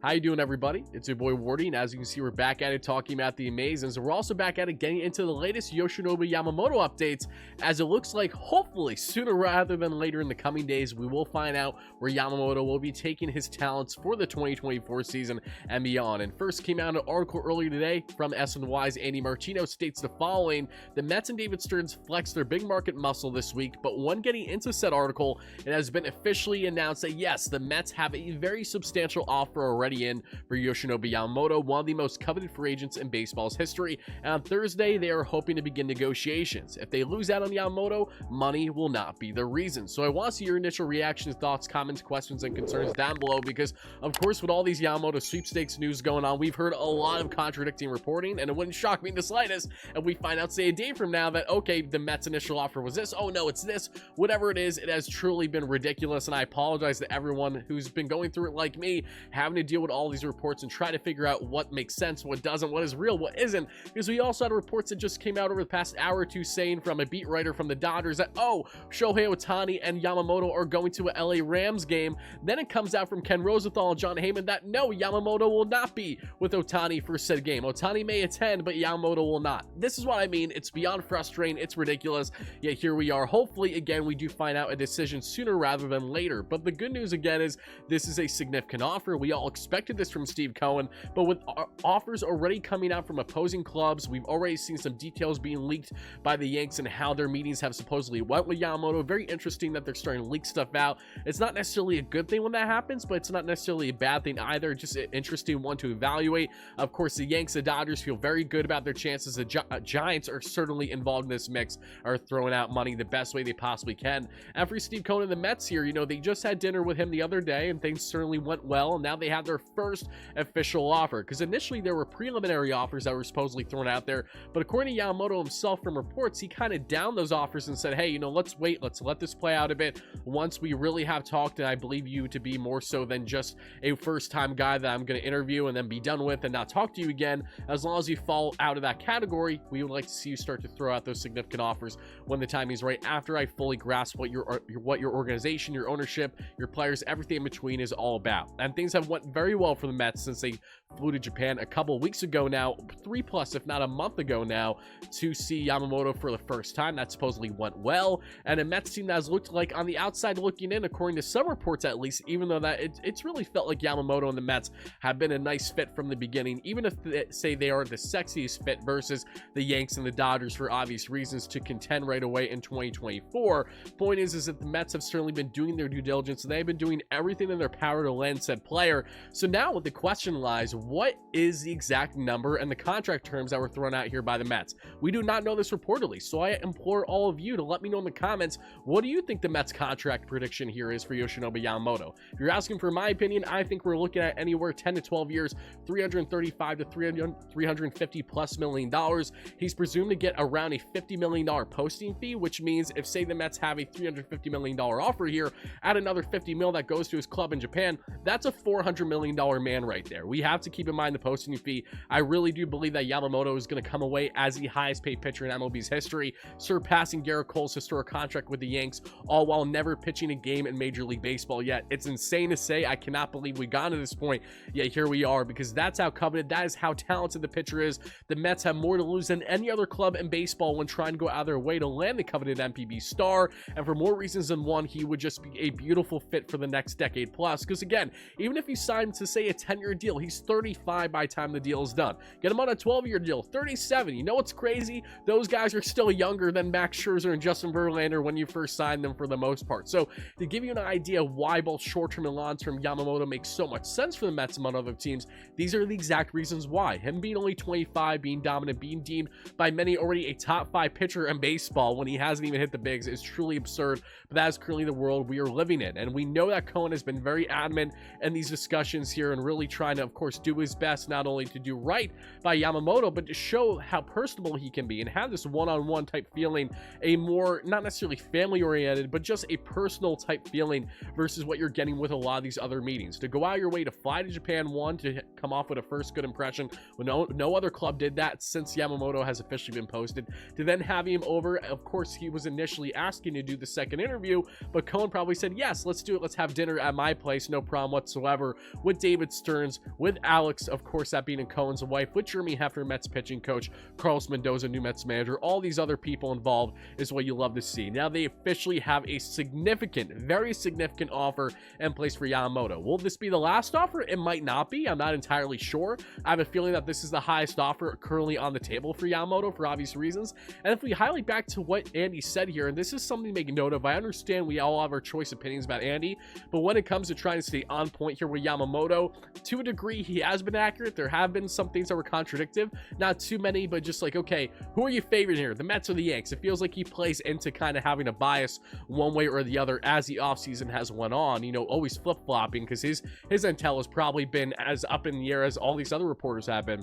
How you doing, everybody? It's your boy Wardy, and as you can see, we're back at it talking about the Amazons. We're also back at it getting into the latest Yoshinobu Yamamoto updates, as it looks like hopefully sooner rather than later in the coming days we will find out where Yamamoto will be taking his talents for the 2024 season and beyond. And first came out an article earlier today from SNY's Andy Martino states the following: the Mets and David Stearns flexed their big market muscle this week, but when getting into said article, it has been officially announced that yes, the Mets have a very substantial offer already in for Yoshinobu Yamamoto, one of the most coveted free agents in baseball's history. And on Thursday, they are hoping to begin negotiations. If they lose out on Yamamoto, money will not be the reason. So I want to see your initial reactions, thoughts, comments, questions, and concerns down below, because of course, with all these Yamamoto sweepstakes news going on, we've heard a lot of contradicting reporting, and it wouldn't shock me in the slightest if we find out, say, a day from now that, okay, the Mets' initial offer was this, oh no, it's this. Whatever it is, it has truly been ridiculous, and I apologize to everyone who's been going through it like me, having to deal with all these reports and try to figure out what makes sense, what doesn't, what is real, what isn't, because we also had reports that just came out over the past hour or two saying from a beat writer from the Dodgers that, oh, Shohei Ohtani and Yamamoto are going to a LA Rams game. Then it comes out from Ken Rosenthal and John Heyman that no, Yamamoto will not be with Ohtani for said game. Ohtani may attend, but Yamamoto will not. This is what I mean. It's beyond frustrating. It's ridiculous. Yet here we are. Hopefully, again, we do find out a decision sooner rather than later. But the good news again is this is a significant offer. We all expected this from Steve Cohen, but with offers already coming out from opposing clubs, we've already seen some details being leaked by the Yanks and how their meetings have supposedly went with Yamamoto. Very interesting that they're starting to leak stuff out. It's not necessarily a good thing when that happens, but it's not necessarily a bad thing either. Just an interesting one to evaluate. Of course, the Yanks, the Dodgers feel very good about their chances. The Giants are certainly involved in this mix, are throwing out money the best way they possibly can. And for Steve Cohen and the Mets here, you know, they just had dinner with him the other day and things certainly went well, and now they have their first official offer, because initially there were preliminary offers that were supposedly thrown out there, but according to Yamamoto himself from reports, he kind of downed those offers and said, hey, you know, let's wait, let's let this play out a bit. Once we really have talked, and I believe you to be more so than just a first-time guy that I'm going to interview and then be done with and not talk to you again, as long as you fall out of that category, we would like to see you start to throw out those significant offers when the timing is right, after I fully grasp what your organization, your ownership, your players, everything in between is all about. And things have went very well for the Mets since they flew to Japan a couple of weeks ago now, 3+ if not a month ago now, to see Yamamoto for the first time. That supposedly went well, and a Mets team that has looked like on the outside looking in, according to some reports at least, even though that it's really felt like Yamamoto and the Mets have been a nice fit from the beginning, even if they say they are the sexiest fit versus the Yanks and the Dodgers for obvious reasons to contend right away in 2024. Point is that the Mets have certainly been doing their due diligence. They've been doing everything in their power to land said player. So now the question lies, what is the exact number and the contract terms that were thrown out here by the Mets? We do not know this reportedly, so I implore all of you to let me know in the comments, what do you think the Mets contract prediction here is for Yoshinobu Yamamoto? If you're asking for my opinion, I think we're looking at anywhere 10 to 12 years, $335 to $350+ million. He's presumed to get around a $50 million posting fee, which means if, say, the Mets have a $350 million offer here, add another $50 million that goes to his club in Japan, that's a $400 million man right there. We have to keep in mind the posting fee. I really do believe that Yamamoto is going to come away as the highest paid pitcher in MLB's history, surpassing Garrett Cole's historic contract with the Yanks, all while never pitching a game in Major League Baseball yet. It's insane to say. I cannot believe we got to this point, yet here we are, because that's how coveted, that is how talented the pitcher is. The Mets have more to lose than any other club in baseball when trying to go out of their way to land the coveted MPB star, and for more reasons than one, he would just be a beautiful fit for the next decade plus, because again, even if you sign to, say, a 10-year deal, he's 35 by the time the deal is done. Get him on a 12-year deal, 37. You know what's crazy? Those guys are still younger than Max Scherzer and Justin Verlander when you first signed them for the most part. So to give you an idea why both short-term and long-term Yamamoto makes so much sense for the Mets among other teams, these are the exact reasons why. Him being only 25, being dominant, being deemed by many already a top 5 pitcher in baseball when he hasn't even hit the bigs is truly absurd, but that is currently the world we are living in. And we know that Cohen has been very adamant in these discussions here and really trying to, of course, do his best not only to do right by Yamamoto, but to show how personable he can be and have this one-on-one type feeling, a more, not necessarily family-oriented, but just a personal type feeling versus what you're getting with a lot of these other meetings. To go out your way to fly to Japan, one, to come off with a first good impression when no other club did that since Yamamoto has officially been posted, to then have him over. Of course, he was initially asking to do the second interview, but Cohen probably said, yes, let's do it. Let's have dinner at my place. No problem whatsoever. with David Stearns, with Alex, of course, that being Cohen's wife, with Jeremy Hefner, Mets pitching coach, Carlos Mendoza, new Mets manager, all these other people involved is what you love to see. Now they officially have a significant, very significant offer in place for Yamamoto. Will this be the last offer? It might not be. I'm not entirely sure. I have a feeling that this is the highest offer currently on the table for Yamamoto for obvious reasons. And if we highlight back to what Andy said here, and this is something to make note of, I understand we all have our choice opinions about Andy, but when it comes to trying to stay on point here with Yamamoto, to a degree, he has been accurate. There have been some things that were contradictive, not too many, but just like, okay, who are you favoring here, the Mets or the Yanks? It feels like he plays into kind of having a bias one way or the other as the offseason has went on, you know, always flip-flopping, because his intel has probably been as up in the air as all these other reporters have been.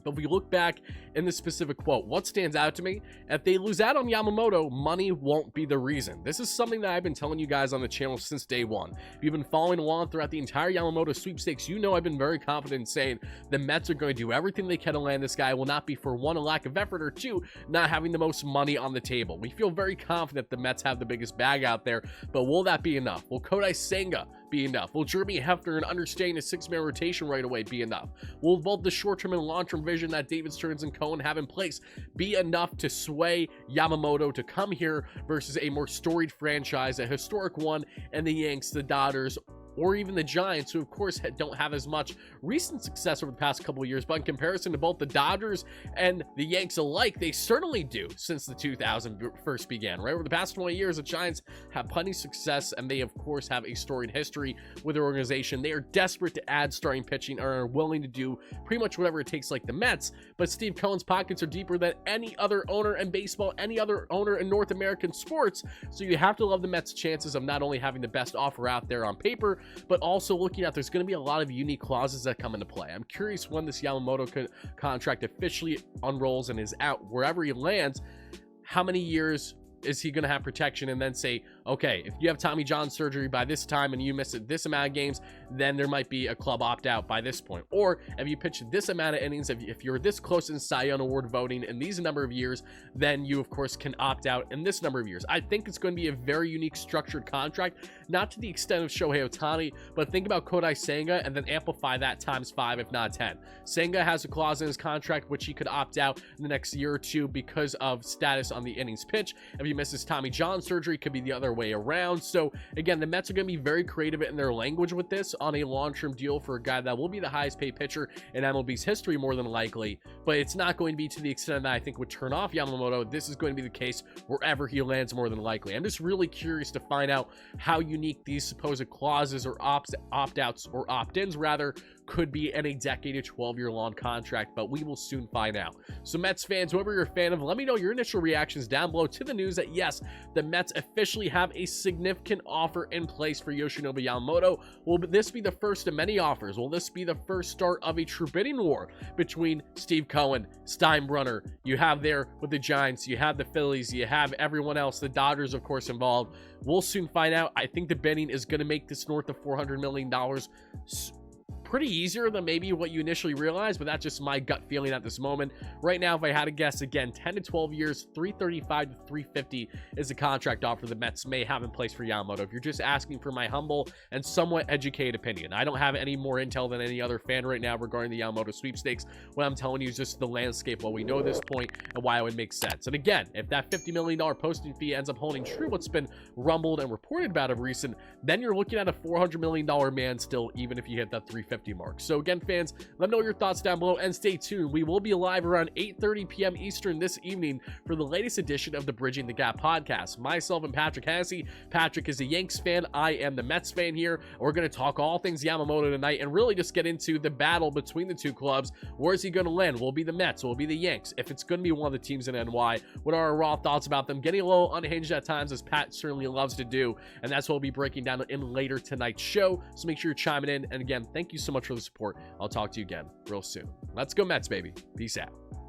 But if we look back in the specific quote, what stands out to me, if they lose out on Yamamoto, money won't be the reason. This is something that I've been telling you guys on the channel since day one. If you've been following along throughout the entire Yamamoto sweepstakes, you know I've been very confident in saying the Mets are going to do everything they can to land this guy. Will not be for one, a lack of effort, or two, not having the most money on the table. We feel very confident the Mets have the biggest bag out there, but will that be enough? Will Kodai Senga be enough? Will Jeremy Hefner and understanding a six-man rotation right away be enough? Will both the short-term and long-term vision that David Stearns and Cohen have in place be enough to sway Yamamoto to come here versus a more storied franchise, a historic one, and the Yanks, the Dodgers, or even the Giants, who of course don't have as much recent success over the past couple of years, but in comparison to both the Dodgers and the Yanks alike, they certainly do since the 2000 first began, right? Over the past 20 years, the Giants have plenty of success, and they of course have a storied history with their organization. They are desperate to add starting pitching and are willing to do pretty much whatever it takes like the Mets, but Steve Cohen's pockets are deeper than any other owner in baseball, any other owner in North American sports, so you have to love the Mets' chances of not only having the best offer out there on paper, but also looking at there's going to be a lot of unique clauses that come into play. I'm curious when this Yamamoto contract officially unrolls and is out, wherever he lands, how many years is he going to have protection, and then say, okay, if you have Tommy John surgery by this time and you miss this amount of games, then there might be a club opt-out by this point. Or if you pitch this amount of innings, if you're this close in Cy Young Award voting in these number of years, then you, of course, can opt out in this number of years. I think it's going to be a very unique structured contract, not to the extent of Shohei Ohtani, but think about Kodai Senga and then amplify that times 5, if not 10. Senga has a clause in his contract which he could opt out in the next year or two because of status on the innings pitch. If he misses Tommy John surgery, it could be the other way around. So again, the Mets are going to be very creative in their language with this on a long-term deal for a guy that will be the highest paid pitcher in MLB's history more than likely, but it's not going to be to the extent that I think would turn off Yamamoto. This is going to be the case wherever he lands more than likely. I'm just really curious to find out how unique these supposed clauses or opt-outs or opt-ins rather could be in a decade to 12-year long contract, but we will soon find out. So Mets fans, whoever you're a fan of, let me know your initial reactions down below to the news that yes, the Mets officially have a significant offer in place for Yoshinobu Yamamoto. Will this be the first of many offers? Will this be the first start of a true bidding war between Steve Cohen, Steinbrenner? You have there with the Giants, you have the Phillies, you have everyone else, the Dodgers of course involved. We'll soon find out. I think the bidding is going to make this north of $400 million pretty easier than maybe what you initially realized, but that's just my gut feeling at this moment. Right now, if I had to guess, again, 10 to 12 years, 335 to 350 is the contract offer the Mets may have in place for Yamamoto. If you're just asking for my humble and somewhat educated opinion, I don't have any more intel than any other fan right now regarding the Yamamoto sweepstakes. What I'm telling you is just the landscape, what we know at this point, and why it would make sense. And again, if that $50 million posting fee ends up holding true, what's been rumbled and reported about of recent, then you're looking at a $400 million man still, even if you hit that 350 mark. So again, fans, let me know your thoughts down below and stay tuned. We will be live around 8:30 p.m. Eastern this evening for the latest edition of the Bridging the Gap podcast. Myself and Patrick Hennessy. Patrick is a Yanks fan. I am the Mets fan here. We're going to talk all things Yamamoto tonight and really just get into the battle between the two clubs. Where is he going to land? Will it be the Mets? Will it be the Yanks? If it's going to be one of the teams in NY, what are our raw thoughts about them? Getting a little unhinged at times, as Pat certainly loves to do, and that's what we'll be breaking down in later tonight's show. So make sure you're chiming in. And again, thank you so much for the support. I'll talk to you again real soon. Let's go Mets, baby. Peace out.